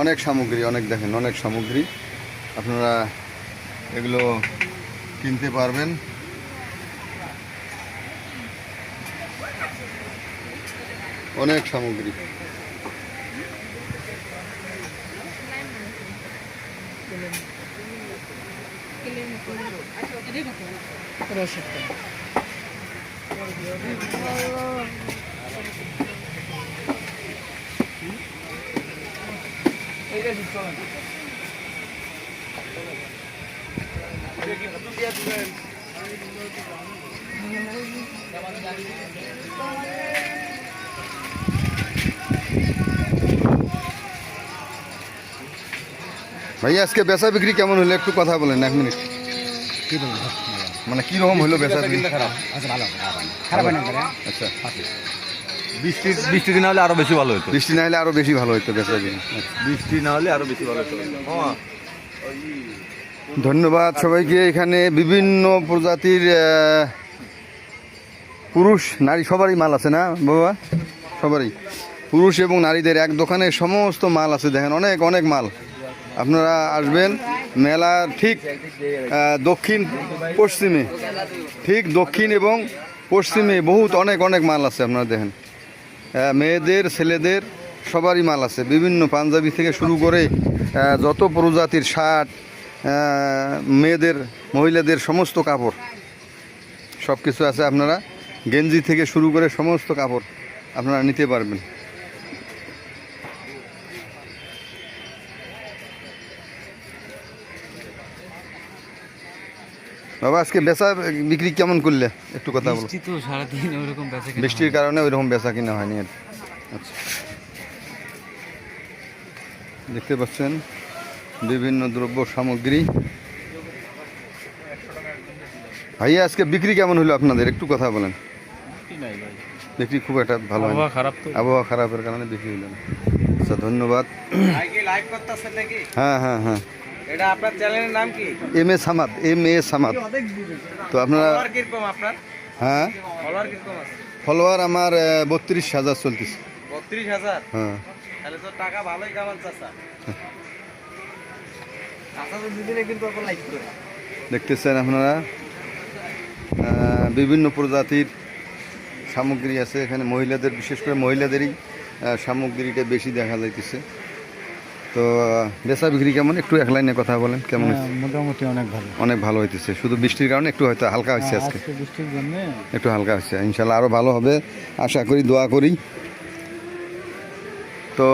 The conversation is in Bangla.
অনেক সামগ্রী, অনেক দেখেন অনেক সামগ্রী, আপনারা এগুলো কিনতে পারবেন। অনেক সামগ্রী। ভাইয়া আজকে বেচা বিক্রি কেমন হলো একটু কথা বলেন, 1 মিনিট। মানে কিরকম হলো বেচা বিক্রি? আচ্ছা, বৃষ্টি না হলে আরো বেশি ভালো হতো। বৃষ্টি না হলে আরো বেশি ভালো হতো বেচা বিক্রি। বৃষ্টি না হলে আরো বেশি ভালো হতো। ধন্যবাদ সবাইকে। এখানে বিভিন্ন প্রজাতির পুরুষ নারী সবারই মাল আছে না বাবা? সবারই, পুরুষ এবং নারীদের এক দোকানে সমস্ত মাল আছে। দেখেন অনেক অনেক মাল। আপনারা আসবেন মেলার ঠিক দক্ষিণ পশ্চিমে, ঠিক দক্ষিণ এবং পশ্চিমে বহুত অনেক অনেক মাল আছে। আপনারা দেখেন মেয়েদের ছেলেদের সবারই মাল আছে, বিভিন্ন পাঞ্জাবি থেকে শুরু করে যত প্রজাতির শার্ট, মেয়েদের মহিলাদের সমস্ত কাপড় সব কিছু আছে। আপনারা গেঞ্জি থেকে শুরু করে সমস্ত কাপড় আপনারা নিতে পারবেন। বাবা আজকে বেচা বিক্রি কেমন করলে একটু কথা বলো। বৃষ্টির কারণে ওইরকম বেচা কিনা হয়নি আর। আচ্ছা, দেখতে পাচ্ছেন বিভিন্ন দ্রব্য সামগ্রী। ভাইয়া আজকে বিক্রি কেমন হলো আপনাদের একটু কথা বলেন। বিক্রি খুব একটা ভালো হয়, আবহাওয়া খারাপের কারণে বিক্রি হলো না। আচ্ছা ধন্যবাদ। হ্যাঁ হ্যাঁ হ্যাঁ, এটা আপনার চ্যানেলের নাম কি? M A Samad, M A Samad. তো আপনারা কিরকম আপনার হ্যাঁ ফলোয়ার কিরকম আছে? ফলোয়ার আমার 32,000 চলতেছে। 32,000? হ্যাঁ, তাহলে তো টাকা ভালোই কামান চাচা। চাচা তো দুদিনে কিন্তু এখন লাইক করে। দেখতেছেন আপনারা বিভিন্ন প্রজাতির সামগ্রী আছে এখানে। মহিলাদের, বিশেষ করে মহিলাদেরই সামগ্রীটা বেশি দেখা যাইতেছে। তো বেচা বিক্রি কেমন একটু এক লাইনে কথা বলেন, কেমন হচ্ছে? মোটামুটি অনেক ভালো। অনেক ভালো হইতেছে, শুধু বৃষ্টির কারণে একটু হয়তো হালকা হচ্ছে আজকে, বৃষ্টির জন্য একটু হালকা হচ্ছে। ইনশাল্লাহ আরও ভালো হবে আশা করি, দোয়া করি। তো